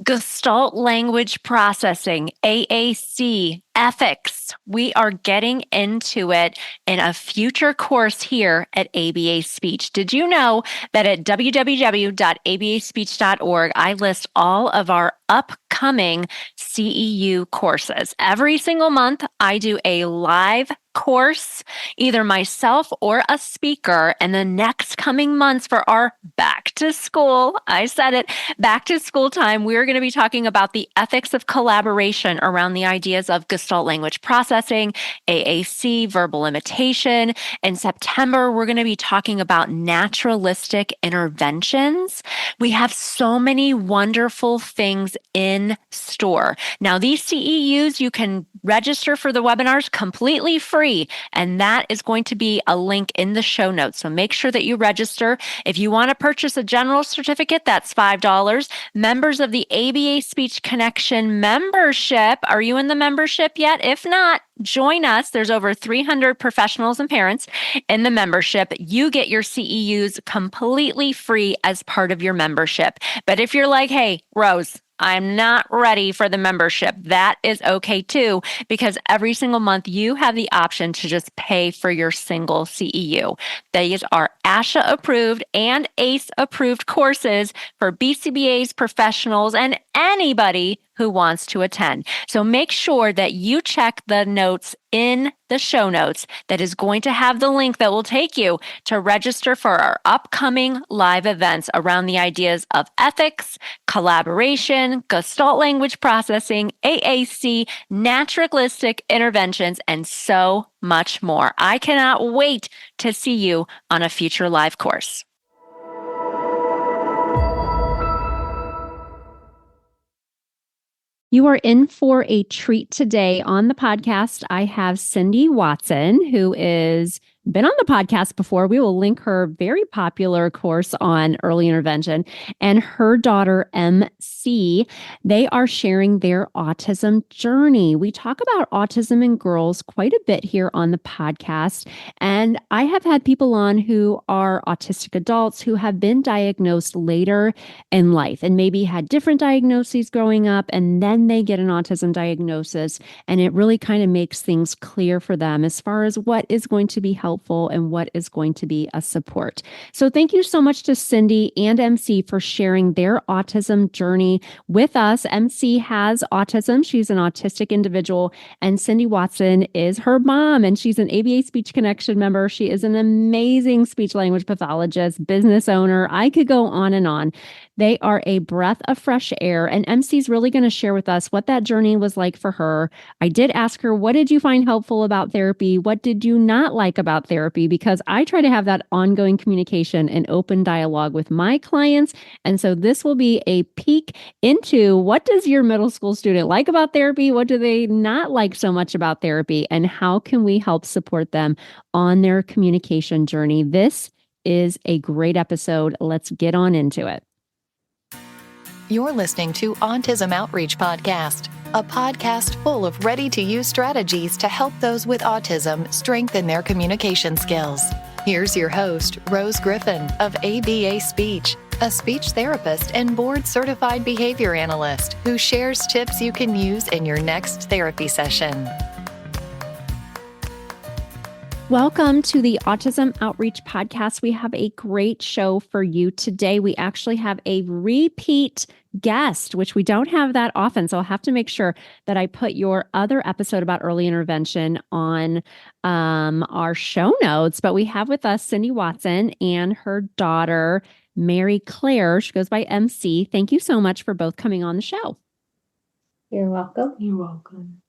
Gestalt language processing, AAC, ethics. We are getting into it in a future course here at ABA Speech. Did you know that at www.abaspeech.org, I list all of our upcoming CEU courses? Every single month, I do a live course, either myself or a speaker. And the next coming months for our back to school, I said it, back to school time, we're going to be talking about the ethics of collaboration around the ideas of Gestalt language processing, AAC, verbal imitation. In September, we're going to be talking about naturalistic interventions. We have so many wonderful things in store. Now, these CEUs, you can register for the webinars completely free, and that is going to be a link in the show notes. So make sure that you register. If you want to purchase a general certificate, that's $5. Members of the ABA Speech Connection membership, are you in the membership yet? If not, join us. There's over 300 professionals and parents in the membership. You get your CEUs completely free as part of your membership. But if you're like, hey, Rose, I'm not ready for the membership, that is okay too, because every single month you have the option to just pay for your single CEU. These are ASHA approved and ACE approved courses for BCBAs, professionals, and anybody who wants to attend. So make sure that you check the notes in the show notes that is going to have the link that will take you to register for our upcoming live events around the ideas of ethics, collaboration, Gestalt language processing, AAC, naturalistic interventions, and so much more. I cannot wait to see you on a future live course. You are in for a treat today on the podcast. I have Cindy Watson, who is been on the podcast before. We will link her very popular course on early intervention, and her daughter, MC. They are sharing their autism journey. We talk about autism in girls quite a bit here on the podcast, and I have had people on who are autistic adults who have been diagnosed later in life and maybe had different diagnoses growing up, and then they get an autism diagnosis, and it really kind of makes things clear for them as far as what is going to be helpful and what is going to be a support. So thank you so much to Cindy and MC for sharing their autism journey with us. MC has autism. She's an autistic individual, and Cindy Watson is her mom, and she's an ABA Speech Connection member. She is an amazing speech language pathologist, business owner. I could go on and on. They are a breath of fresh air, and MC's really going to share with us what that journey was like for her. I did ask her, what did you find helpful about therapy? What did you not like about therapy? Because I try to have that ongoing communication and open dialogue with my clients. And so this will be a peek into what does your middle school student like about therapy? What do they not like so much about therapy? And how can we help support them on their communication journey? This is a great episode. Let's get on into it. You're listening to Autism Outreach Podcast, a podcast full of ready-to-use strategies to help those with autism strengthen their communication skills. Here's your host, Rose Griffin of ABA Speech, a speech therapist and board-certified behavior analyst who shares tips you can use in your next therapy session. Welcome to the Autism Outreach Podcast. We have a great show for you today. We actually have a repeat guest, which we don't have that often. So I'll have to make sure that I put your other episode about early intervention on our show notes. But we have with us Cindy Watson and her daughter, Mary Claire. She goes by MC. Thank you so much for both coming on the show. You're welcome. You're welcome.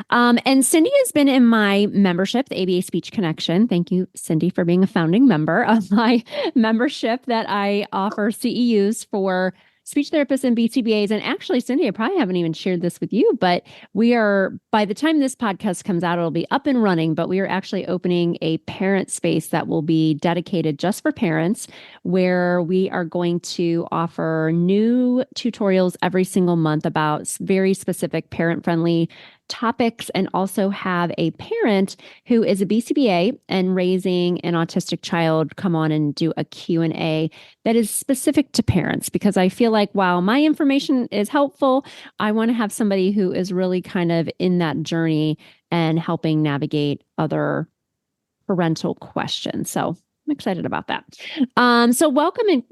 And Cindy has been in my membership, the ABA Speech Connection. Thank you, Cindy, for being a founding member of my membership that I offer CEUs for speech therapists and BCBAs. And actually, Cindy, I probably haven't even shared this with you, but we are, by the time this podcast comes out, it'll be up and running, but we are actually opening a parent space that will be dedicated just for parents, where we are going to offer new tutorials every single month about very specific parent-friendly topics and also have a parent who is a BCBA and raising an autistic child come on and do a Q&A that is specific to parents, because I feel like while my information is helpful, I want to have somebody who is really kind of in that journey and helping navigate other parental questions. So I'm excited about that. So welcome and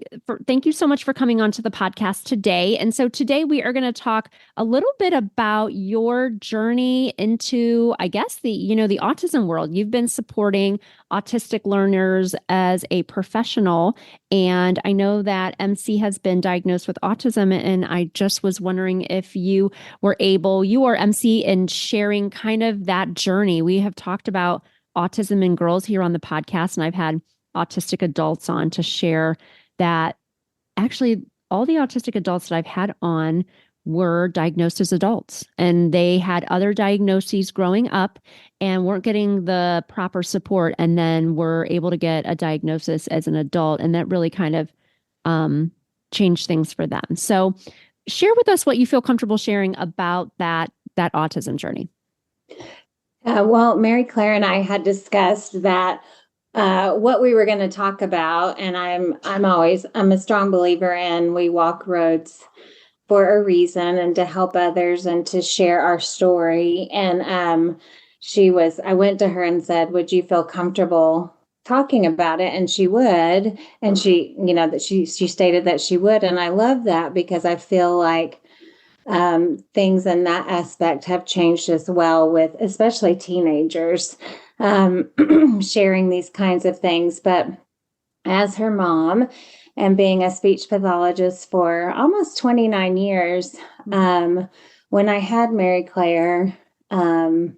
thank you so much for coming on to the podcast today. And so today we are going to talk a little bit about your journey into, I guess, the autism world. You've been supporting autistic learners as a professional, and I know that MC has been diagnosed with autism, and I just was wondering if you are MC in sharing kind of that journey. We have talked about autism in girls here on the podcast, and I've had autistic adults on to share that actually all the autistic adults that I've had on were diagnosed as adults, and they had other diagnoses growing up and weren't getting the proper support, and then were able to get a diagnosis as an adult, and that really kind of changed things for them. So share with us what you feel comfortable sharing about that autism journey. Well, Mary Claire and I had discussed that what we were going to talk about, and I'm a strong believer in we walk roads for a reason and to help others and to share our story. And I went to her and said, "Would you feel comfortable talking about it?" And she would, and she stated that she would, and I love that because I feel like things in that aspect have changed as well, with especially teenagers sharing these kinds of things. But as her mom and being a speech pathologist for almost 29 years, when I had Mary Claire, I'd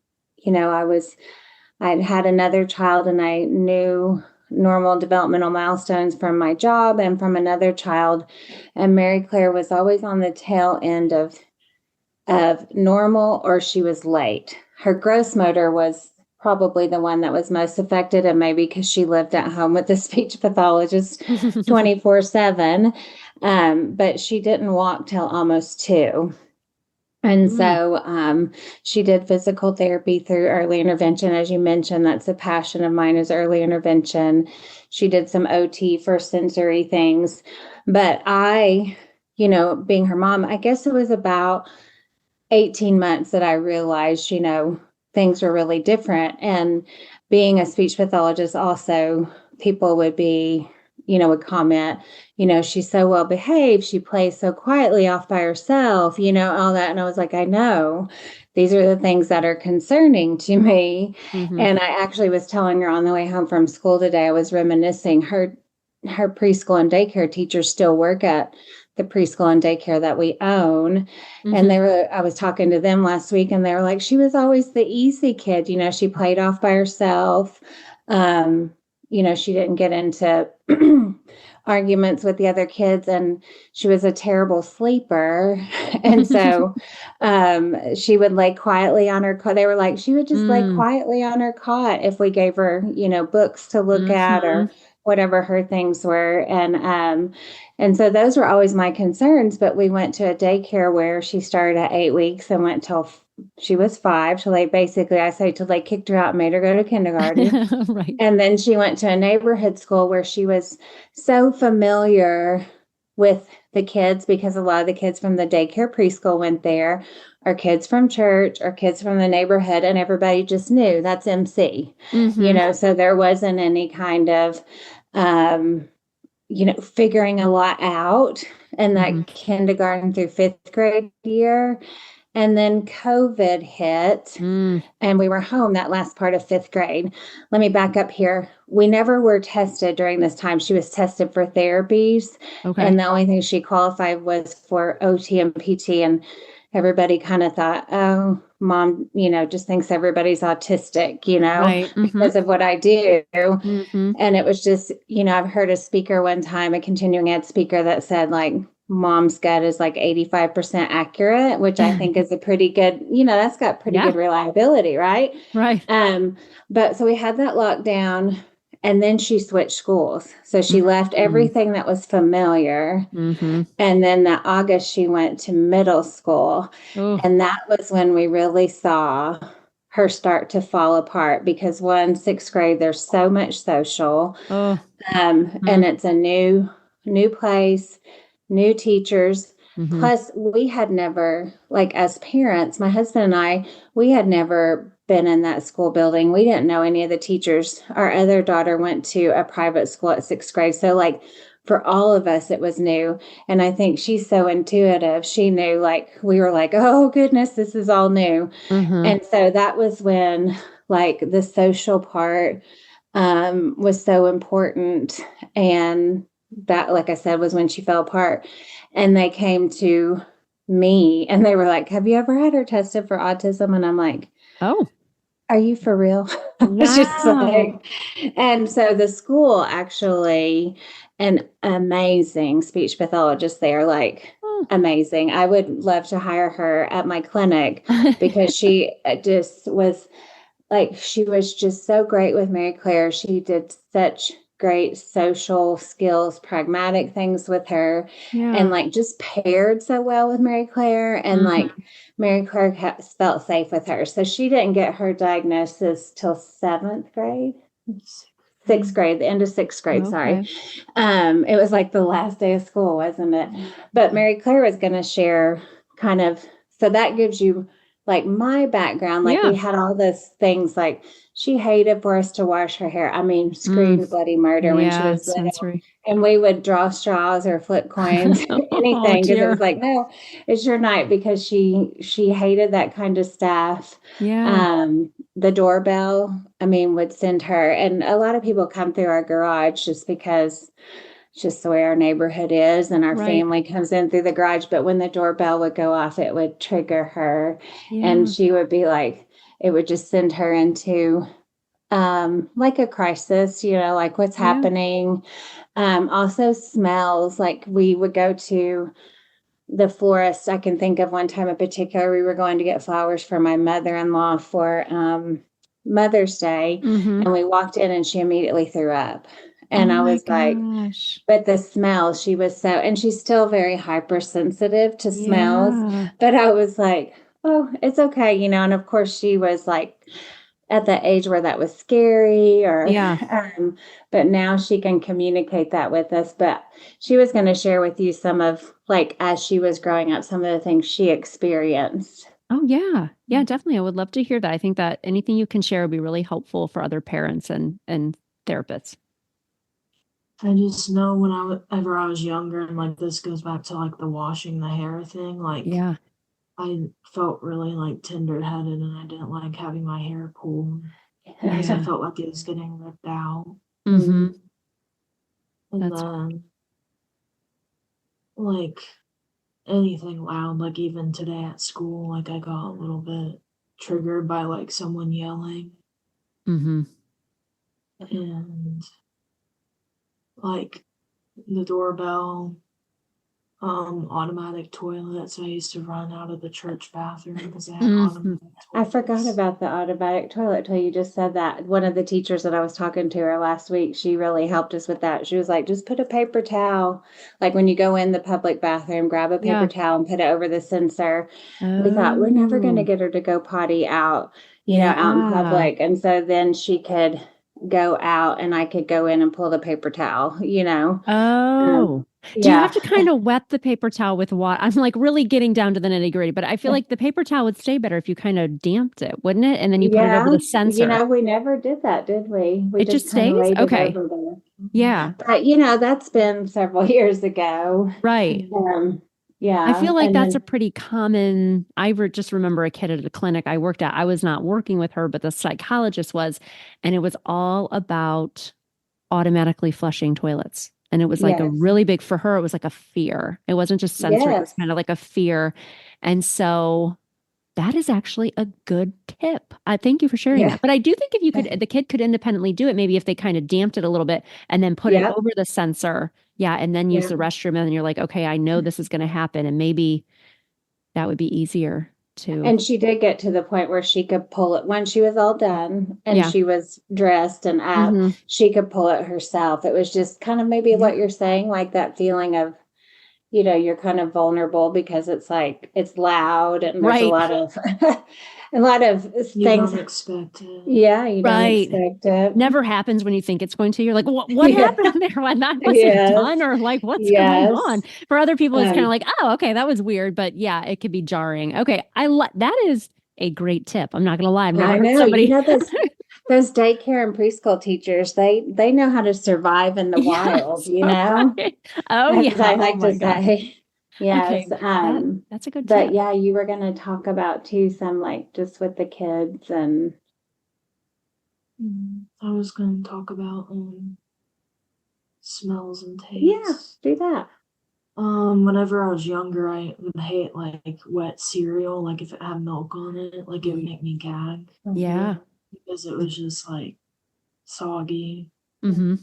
had another child, and I knew normal developmental milestones from my job and from another child. And Mary Claire was always on the tail end of normal, or she was late. Her gross motor was probably the one that was most affected, and maybe because she lived at home with the speech pathologist 24/7. But she didn't walk till almost 2. And so she did physical therapy through early intervention. As you mentioned, that's a passion of mine, is early intervention. She did some OT for sensory things. But I, being her mom, I guess it was about 18 months that I realized, things were really different. And being a speech pathologist also, people would comment, she's so well behaved. She plays so quietly off by herself, all that. And I was like, I know these are the things that are concerning to me. Mm-hmm. And I actually was telling her on the way home from school today, I was reminiscing, her preschool and daycare teachers still work at the preschool and daycare that we own. Mm-hmm. And I was talking to them last week, and they were like, she was always the easy kid. She played off by herself. She didn't get into arguments with the other kids, and she was a terrible sleeper. And so she would lay quietly on her cot. They were like, she would just lay quietly on her cot if we gave her, books to look at or whatever her things were. And so those were always my concerns. But we went to a daycare where she started at 8 weeks and went till she was 5. Till they kicked her out and made her go to kindergarten. Right. And then she went to a neighborhood school where she was so familiar with the kids, because a lot of the kids from the daycare preschool went there, or kids from church, or kids from the neighborhood, and everybody just knew that's MC. Mm-hmm. So there wasn't any kind of figuring a lot out in that kindergarten through 5th grade year. And then COVID hit, and we were home that last part of 5th grade. Let me back up here. We never were tested during this time. She was tested for therapies, and the only thing she qualified was for OT and PT. And everybody kind of thought, oh, mom, just thinks everybody's autistic, right. Because of what I do. Mm-hmm. And it was just, I've heard a speaker one time, a continuing ed speaker, that said, like, mom's gut is like 85% accurate, which I think is a pretty good, that's got pretty good reliability, right? Right. But so we had that lockdown, And then she switched schools. So she left everything that was familiar. Mm-hmm. And then that August, she went to middle school. Oh. And that was when we really saw her start to fall apart because one, sixth grade, there's so much social. Oh. And it's a new place, new teachers. Mm-hmm. Plus, we had never, like as parents, my husband and I, we had never been in that school building. We didn't know any of the teachers. Our other daughter went to a private school at sixth grade. So, like, for all of us, it was new. And I think she's so intuitive. She knew, like, we were like, oh, goodness, this is all new. Mm-hmm. And so that was when, like, the social part was so important. And that, like I said, was when she fell apart. And they came to me and they were like, have you ever had her tested for autism? And I'm like, oh, are you for real? It's just like, and so the school actually, an amazing speech pathologist there, like amazing. I would love to hire her at my clinic because she just was like, she was just so great with Mary Claire. She did such great social skills, pragmatic things with her, and like just paired so well with Mary Claire. And like Mary Claire felt safe with her. So she didn't get her diagnosis till seventh grade. Sixth grade, the end of sixth grade, sorry. It was like the last day of school, wasn't it? But Mary Claire was going to share kind of, so that gives you like my background. Like we had all those things, like she hated for us to wash her hair. I mean, screamed bloody murder when she was little. And we would draw straws or flip coins, anything, because it was like, no, it's your night, because she hated that kind of stuff. The doorbell, I mean, would send her, and a lot of people come through our garage just because it's just the way our neighborhood is, and our family comes in through the garage. But when the doorbell would go off, it would trigger her, and she would be like, it would just send her into like a crisis, you know, like what's happening. Also smells, like we would go to the florist. I can think of one time in particular, we were going to get flowers for my mother-in-law for Mother's Day. And we walked in and she immediately threw up. And I was like, but the smell, she was so, and she's still very hypersensitive to smells. But I was like, oh, it's okay, you know. And of course she was like at the age where that was scary, or but now she can communicate that with us. But she was going to share with you some of, like, as she was growing up, some of the things she experienced. Oh, yeah. Yeah, definitely. I would love to hear that. I think that anything you can share would be really helpful for other parents and therapists. I just know whenever I was younger, and like this goes back to like the washing the hair thing, like I felt really like tender-headed, and I didn't like having my hair pulled because I felt like it was getting ripped out. And then like anything loud, like even today at school, like I got a little bit triggered by like someone yelling. And like the doorbell, automatic toilets. I used to run out of the church bathroom because they had automatic toilets. I forgot about the automatic toilet till you just said that. One of the teachers that I was talking to her last week, she really helped us with that. She was like, just put a paper towel. Like when you go in the public bathroom, grab a paper towel and put it over the sensor. We thought, we're never going to get her to go potty out, you know, out in public. And so then she could go out and I could go in and pull the paper towel, you know. Do you have to kind of wet the paper towel with water? I'm like really getting down to the nitty gritty, but I feel like the paper towel would stay better if you kind of damped it, wouldn't it? And then you put it over the sensor. You know, we never did that, did we? We it just stays? Okay. Yeah. But, you know, that's been several years ago. Right. I feel like that's a pretty common, just remember a kid at a clinic I worked at. I was not working with her, but the psychologist was, and it was all about automatically flushing toilets. And it was like a really big, for her, it was like a fear. It wasn't just sensory, it was kind of like a fear. And so that is actually a good tip. I thank you for sharing that. But I do think if you could, the kid could independently do it, maybe if they kind of damped it a little bit and then put it over the sensor. And then use the restroom. And then you're like, okay, I know this is going to happen. And maybe that would be easier. to. And she did get to the point where she could pull it when she was all done and she was dressed and up, she could pull it herself. It was just kind of maybe what you're saying, like that feeling of, you're kind of vulnerable because it's like, it's loud and there's a lot of, things. You don't expect it. Yeah, you don't expect it. Never happens when you think it's going to. You're like, what happened there when that wasn't done? Or like, what's going on? For other people, it's kind of like, oh, okay, that was weird. But yeah, it could be jarring. Okay, that is a great tip. I'm not going to lie. I've never heard somebody. Those daycare and preschool teachers, they know how to survive in the wild, Right. Oh, yeah. I like to say. Yes. Okay. That's a good tip. But yeah, you were going to talk about too, some like just with the kids and. I was going to talk about smells and tastes. Yeah, do that. Whenever I was younger, I would hate like wet cereal. Like if it had milk on it, like it would make me gag. Yeah. Because it was just like soggy. And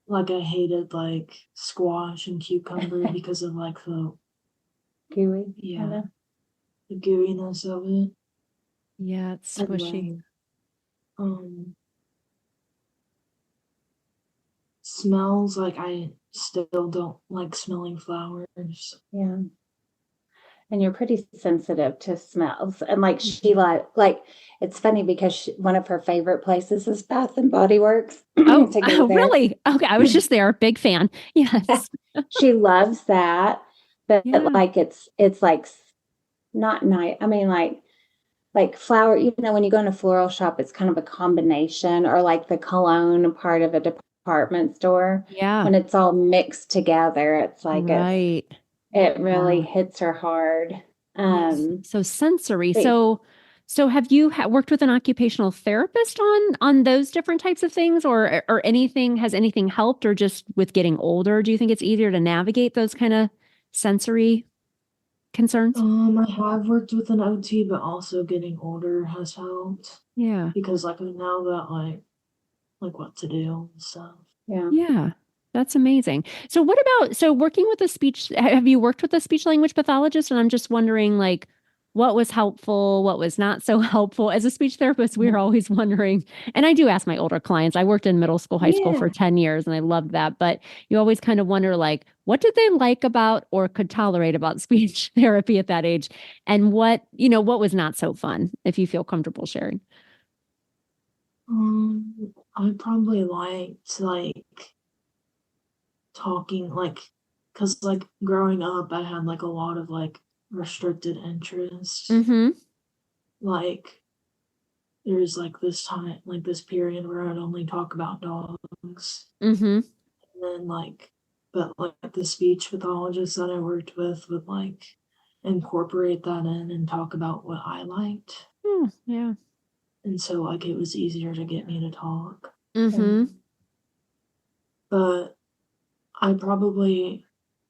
like I hated like squash and cucumber because of like the gooey. The gooiness of it. Yeah, it's squishy. Smells, like I still don't like smelling flowers. Yeah. And you're pretty sensitive to smells. And like she like it's funny because one of her favorite places is Bath and Body Works. Oh, really? Okay, I was just there. Big fan. Yes. She loves that. But like it's like not nice. I mean like flower, when you go in a floral shop, it's kind of a combination, or like the cologne part of a department store. Yeah. When it's all mixed together, it's like it really hits her hard. So sensory. So have you worked with an occupational therapist on those different types of things, or anything? Has anything helped, or just with getting older? Do you think it's easier to navigate those kind of sensory concerns? I have worked with an OT, but also getting older has helped. Yeah. Because like I know that like what to do and stuff. Yeah. Yeah. That's amazing. So working with have you worked with a speech language pathologist? And I'm just wondering, like, what was helpful, what was not so helpful? As a speech therapist, we're always wondering, and I do ask my older clients. I worked in middle school, high school for 10 years, and I loved that. But you always kind of wonder, like, what did they like about or could tolerate about speech therapy at that age? And what was not so fun, if you feel comfortable sharing? I probably liked like talking, like, because like growing up I had like a lot of like restricted interests. Like there's like this time, like this period where I'd only talk about dogs. And then but the speech pathologist that I worked with would like incorporate that in and talk about what I liked. Yeah. And so like it was easier to get me to talk. But I probably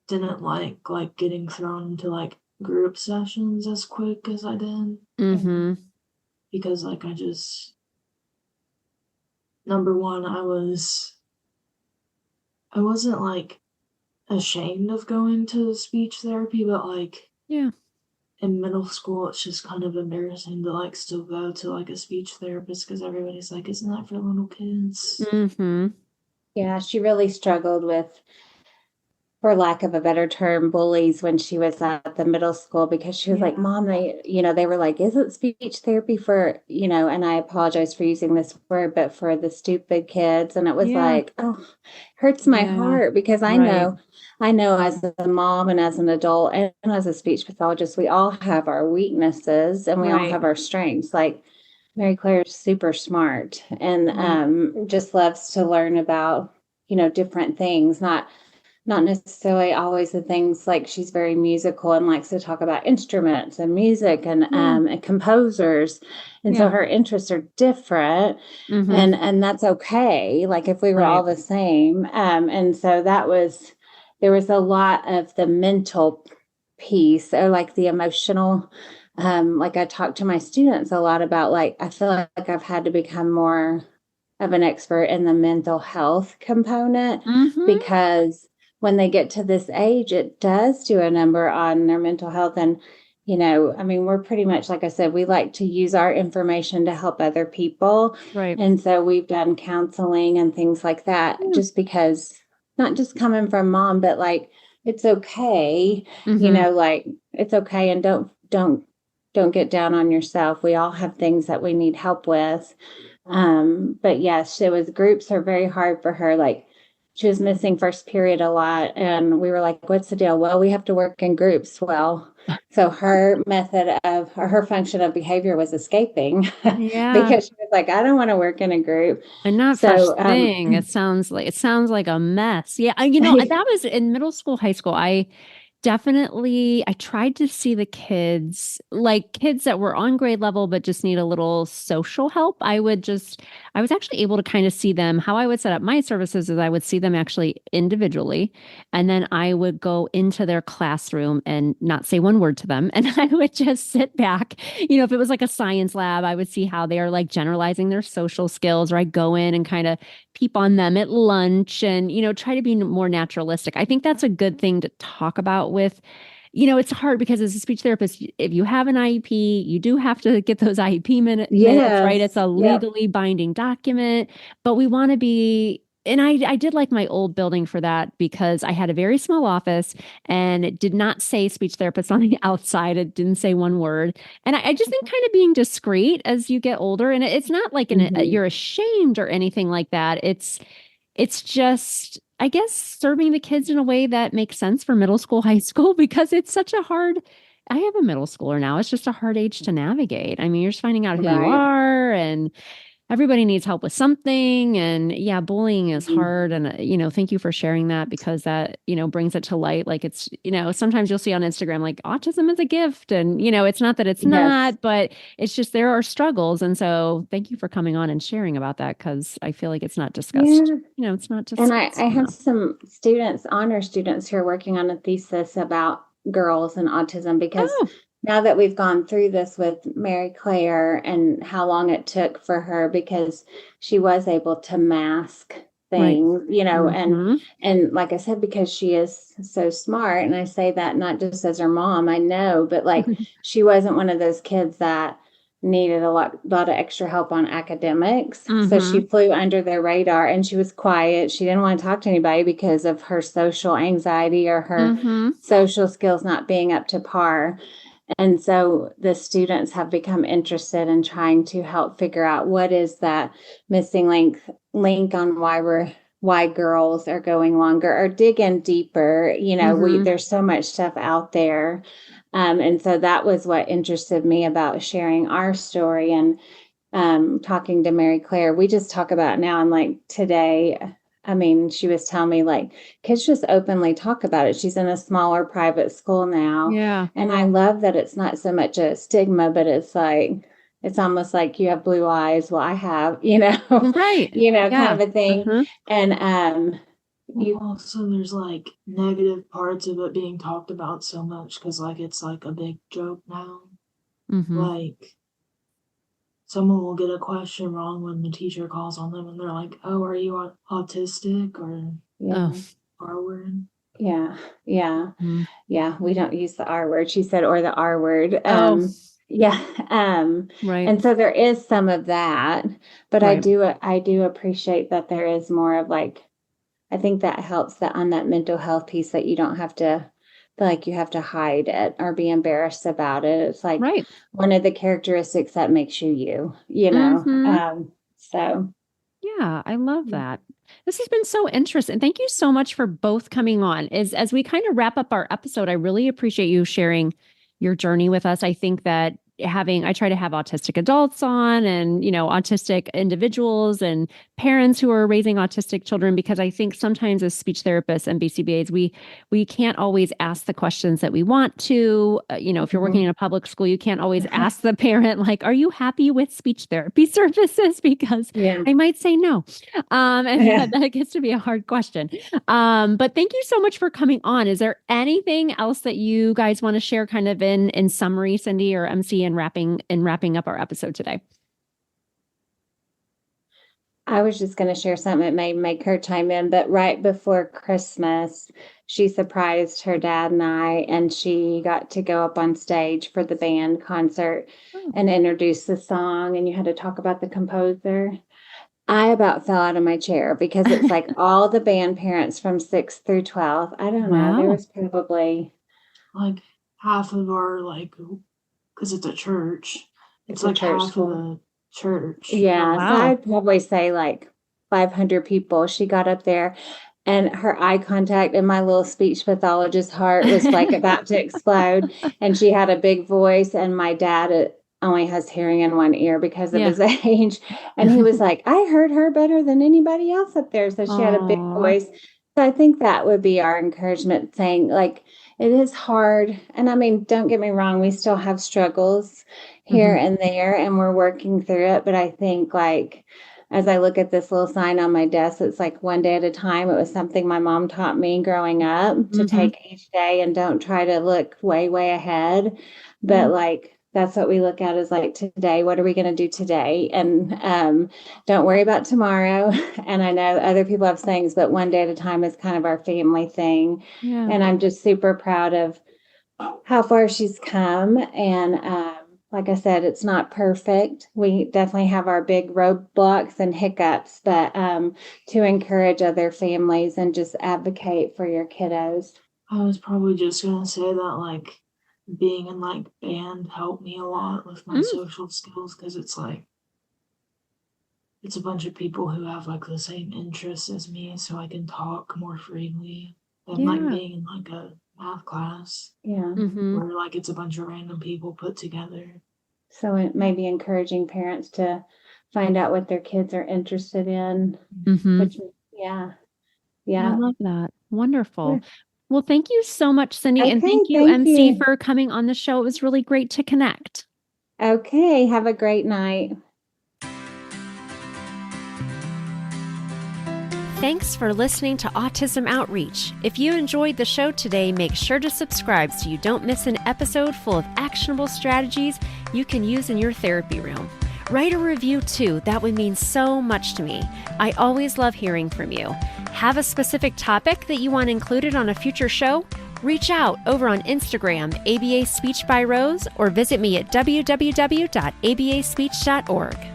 didn't like getting thrown into like group sessions as quick as I did. Because like I just, number one, I wasn't like ashamed of going to speech therapy, but like in middle school it's just kind of embarrassing to like still go to like a speech therapist because everybody's like, isn't that for little kids? Yeah, she really struggled with, for lack of a better term, bullies when she was at the middle school, because she was like, Mom, they were like, isn't speech therapy for, and I apologize for using this word, but for the stupid kids. And it was like, oh, hurts my heart, because I know as a mom and as an adult and as a speech pathologist, we all have our weaknesses and we all have our strengths. Like Mary Claire is super smart and just loves to learn about, different things, not necessarily always the things, like she's very musical and likes to talk about instruments and music and composers. And so her interests are different and that's okay. Like if we were all the same. And so there was a lot of the mental piece, or like the emotional, like I talk to my students a lot about, like, I feel like I've had to become more of an expert in the mental health component because when they get to this age, it does do a number on their mental health. And, I mean, we're pretty much, like I said, we like to use our information to help other people. Right. And so we've done counseling and things like that, just because, not just coming from mom, but like, it's okay, like it's okay. And don't get down on yourself. We all have things that we need help with. But yes, groups are very hard for her. Like, she was missing first period a lot, and we were like, what's the deal? Well, we have to work in groups. Well, so her her function of behavior was escaping. Yeah. Because she was like, I don't want to work in a group. And not first thing. It sounds like a mess. Yeah. That was in middle school, high school. I tried to see the kids, like kids that were on grade level, but just need a little social help. I was actually able to kind of see them. How I would set up my services is I would see them actually individually. And then I would go into their classroom and not say one word to them. And I would just sit back. If it was like a science lab, I would see how they are like generalizing their social skills, or I go in and kind of peep on them at lunch and, try to be more naturalistic. I think that's a good thing to talk about with, it's hard because as a speech therapist, if you have an IEP, you do have to get those IEP minutes, right? It's a legally binding document, but we want to be, and I did like my old building for that because I had a very small office and it did not say speech therapist on the outside. It didn't say one word. And I just think kind of being discreet as you get older, and it's not like you're ashamed or anything like that. It's just, I guess, serving the kids in a way that makes sense for middle school, high school, because it's such a hard, I have a middle schooler now. It's just a hard age to navigate. I mean, you're just finding out who you are, and everybody needs help with something. And yeah, bullying is hard. And, thank you for sharing that, because that, brings it to light. Like, it's, sometimes you'll see on Instagram, like, autism is a gift. And, it's not that it's not, but it's just, there are struggles. And so thank you for coming on and sharing about that, because I feel like it's not discussed. It's not just. And I have some honor students who are working on a thesis about girls and autism, because now that we've gone through this with Mary Claire and how long it took for her, because she was able to mask things, and like I said, because she is so smart, and I say that not just as her mom, I know, but like she wasn't one of those kids that needed a lot of extra help on academics. So she flew under their radar, and she was quiet. She didn't want to talk to anybody because of her social anxiety or her social skills not being up to par. And so the students have become interested in trying to help figure out what is that missing link on why girls are going longer, or dig in deeper. There's so much stuff out there. And so that was what interested me about sharing our story and talking to Mary Claire. We just talk about it now. And like today, I mean, she was telling me, like, kids just openly talk about it. She's in a smaller private school now. Yeah. And I love that it's not so much a stigma, but it's like, it's almost like you have blue eyes. Well, I have, right. Kind of a thing. And, also there's like negative parts of it being talked about so much, because like it's like a big joke now. Like, someone will get a question wrong when the teacher calls on them, and they're like, "Oh, are you autistic?" or R word. Yeah. We don't use the R word. She said, or the R word. Yeah. Right. And so there is some of that, but I do appreciate that there is more of like, I think that helps that on that mental health piece, that you don't have to feel like you have to hide it or be embarrassed about it. It's like one of the characteristics that makes you, so. Yeah, I love that. This has been so interesting. Thank you so much for both coming on. As we kind of wrap up our episode, I really appreciate you sharing your journey with us. I think that I try to have autistic adults on, and, autistic individuals and parents who are raising autistic children, because I think sometimes as speech therapists and BCBAs, we can't always ask the questions that we want to. If you're working in a public school, you can't always ask the parent, like, are you happy with speech therapy services? Because I might say no. That gets to be a hard question. But thank you so much for coming on. Is there anything else that you guys want to share kind of in summary, Cindy or MC, and wrapping up our episode today? I was just going to share something that may make her chime in, but right before Christmas, she surprised her dad and I, and she got to go up on stage for the band concert and introduce the song, and you had to talk about the composer. I about fell out of my chair because it's like all the band parents from 6th through 12th. I don't know. There was probably like half of our, like, because it's a church. It's like church half school. of the church. Yeah. So I'd probably say like 500 people. She got up there and her eye contact and my little speech pathologist heart was like about to explode. And she had a big voice, and my dad only has hearing in one ear because of his age. And he was like, I heard her better than anybody else up there. So she had a big voice. So I think that would be our encouragement, saying like, it is hard. And I mean, don't get me wrong, we still have struggles here and there, and we're working through it. But I think like, as I look at this little sign on my desk, it's like one day at a time. It was something my mom taught me growing up to take each day and don't try to look way, way ahead. But like, that's what we look at is like today, what are we going to do today? And don't worry about tomorrow. And I know other people have things, but one day at a time is kind of our family thing. Yeah. And I'm just super proud of how far she's come. And like I said, it's not perfect. We definitely have our big roadblocks and hiccups, but to encourage other families and just advocate for your kiddos. I was probably just going to say that, like, being in like band helped me a lot with my social skills, because it's like it's a bunch of people who have like the same interests as me, so I can talk more freely than like being in like a math class where like it's a bunch of random people put together. So it may be encouraging parents to find out what their kids are interested in. Which, I love that. Wonderful. Well, thank you so much, Cindy. And thank you, thank MC, you. for coming on the show. It was really great to connect. Okay. Have a great night. Thanks for listening to Autism Outreach. If you enjoyed the show today, make sure to subscribe so you don't miss an episode full of actionable strategies you can use in your therapy room. Write a review too. That would mean so much to me. I always love hearing from you. Have a specific topic that you want included on a future show? Reach out over on Instagram, ABA Speech by Rose, or visit me at www.abaspeech.org.